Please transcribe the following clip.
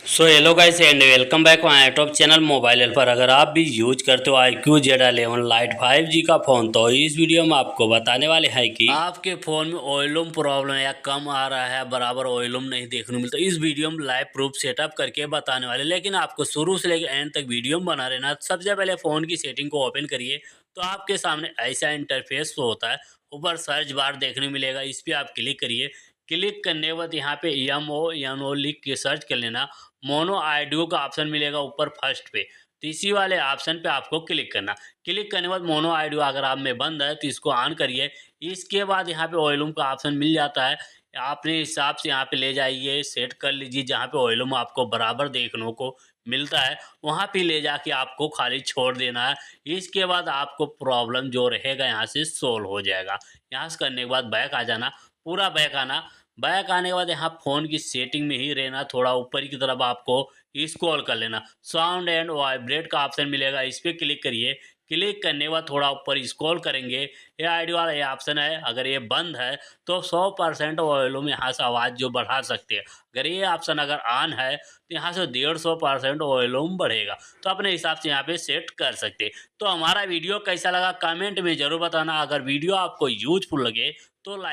So hello guys and welcome back my YouTube channel mobile helper. अगर आप भी use करते हो iQZ11 लाइट 5G का फ़ोन, तो इस वीडियो में आपको बताने वाले हैं कि आपके फ़ोन में ऑयलूम प्रॉब्लम या कम आ रहा है, बराबर ऑयलूम नहीं देखने को मिलता। इस वीडियो में लाइव प्रूफ सेटअप करके बताने वाले, लेकिन आपको शुरू से लेकर एंड तक वीडियो में बना रहना। सबसे पहले फ़ोन की सेटिंग को ओपन करिए तो आपके सामने ऐसा इंटरफेस होता है। ऊपर सर्च बार देखने मिलेगा, इस पर आप क्लिक करिए। क्लिक करने के बाद यहाँ पे MONO लिख के सर्च कर लेना। मोनो ऑडियो का ऑप्शन मिलेगा ऊपर फर्स्ट पे, तो इसी वाले ऑप्शन पे आपको क्लिक करना। क्लिक करने के बाद मोनो ऑडियो अगर आप में बंद है तो इसको ऑन करिए। इसके बाद यहाँ पे वॉल्यूम का ऑप्शन मिल जाता है, अपने हिसाब से यहाँ पे ले जाइए, सेट कर लीजिए। जहाँ पे वॉल्यूम आपको बराबर देखने को मिलता है वहाँ पे ले जाके आपको खाली छोड़ देना है। इसके बाद आपको प्रॉब्लम जो रहेगा यहाँ से सोल्व हो जाएगा। यहाँ से करने के बाद बैक आ जाना, पूरा बैक आना। बैक आने के बाद यहाँ फ़ोन की सेटिंग में ही रहना, थोड़ा ऊपर की तरफ आपको स्क्रॉल कर लेना। साउंड एंड वाइब्रेट का ऑप्शन मिलेगा, इस पर क्लिक करिए। क्लिक करने के बाद थोड़ा ऊपर स्क्रॉल करेंगे, ये आईडी वाला ये ऑप्शन है। अगर ये बंद है तो 100% वॉल्यूम यहाँ से आवाज़ जो बढ़ा सकते हैं। अगर ये ऑप्शन अगर ऑन है तो यहाँ से 150% वॉल्यूम बढ़ेगा। तो अपने हिसाब से यहाँ पे सेट कर सकते हैं। तो हमारा वीडियो कैसा लगा कमेंट में ज़रूर बताना। अगर वीडियो आपको यूजफुल लगे तो लाइक